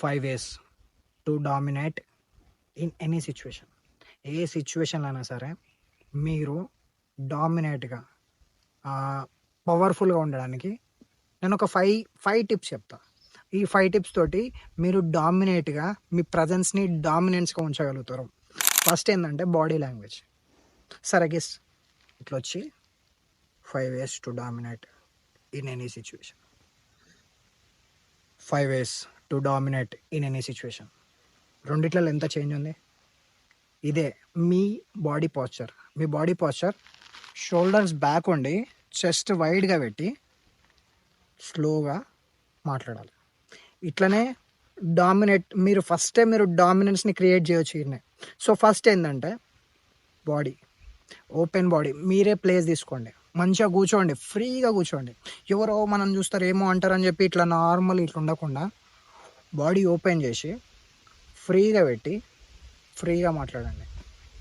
5 ways to dominate in any situation. ఏ సిచ్యువేషన్లో అయినా సరే మీరు డామినేట్గా పవర్ఫుల్గా ఉండడానికి నేను ఒక ఫైవ్ టిప్స్ చెప్తా. ఈ 5 టిప్స్ తోటి మీరు డామినేట్గా మీ ప్రజెన్స్ని డామినెన్స్గా ఉంచగలుగుతారు. ఫస్ట్ ఏంటంటే బాడీ లాంగ్వేజ్. సరే గెస్, ఇట్లా వచ్చి 5 ways to dominate in any situation. 5 ways to dominate in any situation. రెండిట్లలో ఎంత చేంజ్ ఉంది? ఇదే మీ బాడీ పాస్చర్. మీ బాడీ పాస్చర్ షోల్డర్స్ బ్యాక్ ఉండి చెస్ట్ వైడ్గా పెట్టి స్లోగా మాట్లాడాలి. ఇట్లనే మీరు డామినెన్స్ని క్రియేట్ చేయొచ్చు ఈయనే. సో ఫస్ట్ ఏంటంటే బాడీ, ఓపెన్ బాడీ. మీరే ప్లేస్ తీసుకోండి, మంచిగా కూర్చోండి, ఫ్రీగా కూర్చోండి. ఎవరో మనం చూస్తారు ఏమో అంటారని చెప్పి ఇట్లా నార్మల్ ఇట్లా ఉండకుండా బాడీ ఓపెన్ చేసి ఫ్రీగా పెట్టి ఫ్రీగా మాట్లాడండి.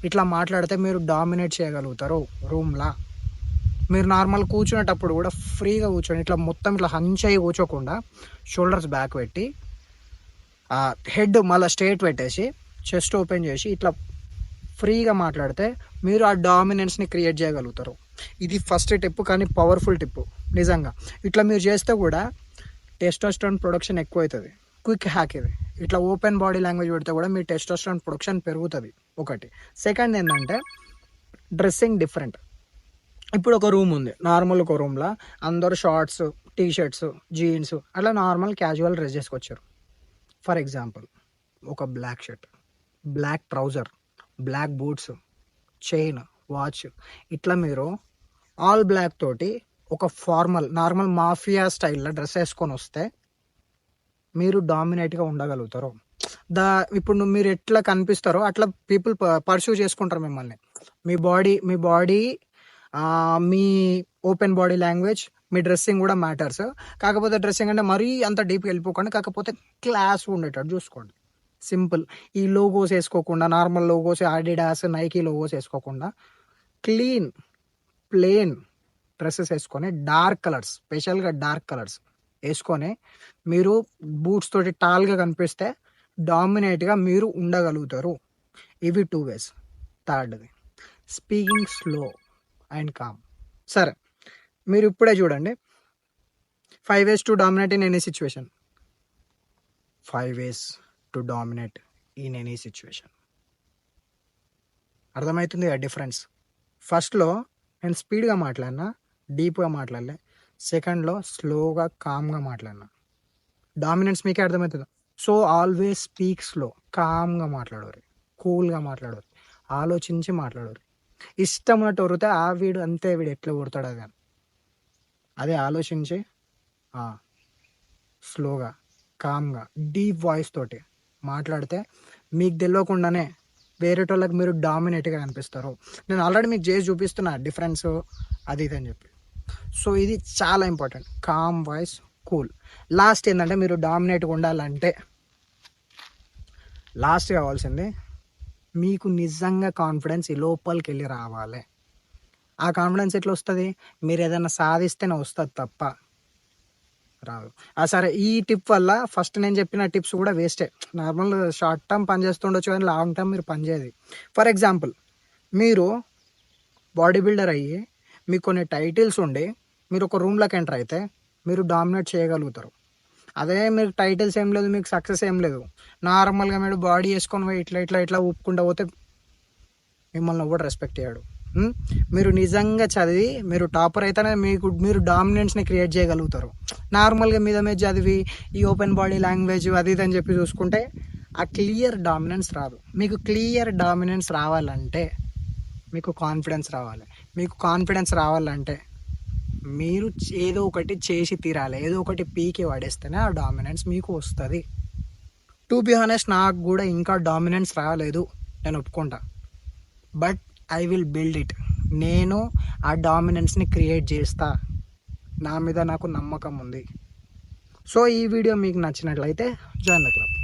ఇట్లా మాట్లాడితే మీరు డామినేట్ చేయగలుగుతారు రూమ్లా. మీరు నార్మల్ కూర్చునేటప్పుడు కూడా ఫ్రీగా కూర్చోండి. ఇట్లా మొత్తం ఇట్లా హంచ్ అయ్యి కూర్చోకుండా షోల్డర్స్ బ్యాక్ పెట్టి హెడ్ మళ్ళీ స్ట్రేట్ పెట్టేసి చెస్ట్ ఓపెన్ చేసి ఇట్లా ఫ్రీగా మాట్లాడితే మీరు ఆ డామినెన్స్ని క్రియేట్ చేయగలుగుతారు. ఇది ఫస్ట్ టిప్, కానీ పవర్ఫుల్ టిప్ నిజంగా. ఇట్లా మీరు చేస్తే కూడా టెస్టోస్టెరాన్ ప్రొడక్షన్ ఎక్కువ అవుతుంది. క్విక్ హ్యాక్ ఇది. ఇట్లా ఓపెన్ బాడీ లాంగ్వేజ్ పెడితే కూడా మీ టెస్టోస్టెరాన్ ప్రొడక్షన్ పెరుగుతుంది ఒకటి. సెకండ్ ఏంటంటే డ్రెస్సింగ్ డిఫరెంట్. ఇప్పుడు ఒక రూమ్ ఉంది, నార్మల్ ఒక రూమ్లో అందరూ షార్ట్స్, టీ షర్ట్స్, జీన్స్ అట్లా నార్మల్ క్యాజువల్ డ్రెస్ చేసుకొచ్చారు. ఫర్ ఎగ్జాంపుల్ ఒక black shirt, black trouser, black boots, chain, watch, ఇట్లా మీరు ఆల్ బ్లాక్ తోటి ఒక నార్మల్ మాఫియా స్టైల్లో డ్రెస్ వేసుకొని వస్తే మీరు డామినేట్గా ఉండగలుగుతారు. ఇప్పుడు మీరు ఎట్లా కనిపిస్తారో అట్లా పీపుల్ పర్సూ చేసుకుంటారు మిమ్మల్ని. మీ బాడీ మీ ఓపెన్ బాడీ లాంగ్వేజ్, మీ డ్రెస్సింగ్ కూడా మ్యాటర్స్. కాకపోతే డ్రెస్సింగ్ అంటే మరీ అంత డీప్గా వెళ్ళిపోకండి, కాకపోతే క్లాస్ ఉండేటట్టు చూసుకోండి. సింపుల్, ఈ లోగోస్ వేసుకోకుండా, normal logos, Adidas, Nike logos వేసుకోకుండా క్లీన్ ప్లెయిన్ డ్రెస్సెస్ వేసుకొని డార్క్ కలర్స్, స్పెషల్గా డార్క్ కలర్స్ వేసుకొని మీరు బూట్స్ తోటి టాల్గా కనిపిస్తే డామినేట్గా మీరు ఉండగలుగుతారు. ఇవి 2 ways. థర్డ్ది స్పీకింగ్ స్లో అండ్ కామ్. సరే, మీరు ఇప్పుడే చూడండి 5 ways to dominate in any situation. 5 ways to dominate in any situation. అర్థమవుతుంది ఆ డిఫరెన్స్. ఫస్ట్లో నేను స్పీడ్గా మాట్లాడినా, డీప్గా మాట్లాడలే. సెకండ్లో స్లోగా కామ్గా మాట్లాడినా. డామినెన్స్ మీకే అర్థమవుతుంది. సో ఆల్వేస్ స్పీక్ స్లో, కామ్గా మాట్లాడరు, కూల్గా మాట్లాడరు, ఆలోచించి మాట్లాడరు. ఇష్టం ఉన్నట్టు వరితే వీడు అంతే, వీడు ఎట్లా కొడతాడు అది అని. అదే ఆలోచించి స్లోగా కామ్గా డీప్ వాయిస్ తోటి మాట్లాడితే మీకు తెలియకుండానే వేరేటోళ్ళకి మీరు డామినేట్గా కనిపిస్తారు. నేను ఆల్రెడీ మీకు చేసి చూపిస్తున్నా డిఫరెన్స్ అది ఇది అని చెప్పి. సో ఇది చాలా important, calm voice, cool. Last ఏంటంటే మీరు డామినేట్గా ఉండాలంటే లాస్ట్ కావాల్సింది మీకు నిజంగా కాన్ఫిడెన్స్ ఈ లోపలికి వెళ్ళి రావాలి. ఆ కాన్ఫిడెన్స్ ఎట్లా వస్తుంది? మీరు ఏదైనా సాధిస్తేనే వస్తుంది తప్ప రాదు. సరే, ఈ టిప్ వల్ల ఫస్ట్ నేను చెప్పిన టిప్స్ కూడా వేస్టే. నార్మల్ షార్ట్ టర్మ్ పని చేస్తుండొచ్చు, కానీ లాంగ్ టర్మ్ మీరు పని చేయదు. ఫర్ ఎగ్జాంపుల్, మీరు బాడీ బిల్డర్ అయ్యి మీకు కొన్ని టైటిల్స్ ఉండి మీరు ఒక రూమ్లోకి ఎంటర్ అయితే మీరు డామినేట్ చేయగలుగుతారు. అదే మీరు టైటిల్స్ ఏం లేదు, మీకు సక్సెస్ ఏం లేదు, నార్మల్గా మీరు బాడీ వేసుకొని పోయి ఇట్లా ఊపుకుంటూ పోతే మిమ్మల్ని ఎవరు రెస్పెక్ట్ చేయడు. మీరు నిజంగా చదివి మీరు టాపర్ అయితేనే మీరు డామినెన్స్ని క్రియేట్ చేయగలుగుతారు. నార్మల్గా మీద చదివి ఈ ఓపెన్ బాడీ లాంగ్వేజ్ అది ఇది అని చెప్పి చూసుకుంటే ఆ క్లియర్ డామినెన్స్ రాదు. మీకు క్లియర్ డామినెన్స్ రావాలంటే మీకు కాన్ఫిడెన్స్ రావాలి. మీకు కాన్ఫిడెన్స్ రావాలంటే మీరు ఏదో ఒకటి చేసి తీరాలి, ఏదో ఒకటి పీకి పడేస్తేనే ఆ డామినెన్స్ మీకు వస్తుంది. టు బి హానెస్ట్, నాకు కూడా ఇంకా డామినెన్స్ రాలేదు, నేను ఒప్పుకుంటా. But I will build it. నేను ఆ డామినెన్స్ని క్రియేట్ చేస్తా. నా మీద నాకు నమ్మకం ఉంది. సో ఈ వీడియో మీకు నచ్చినట్లయితే జాయిన్ ద క్లబ్.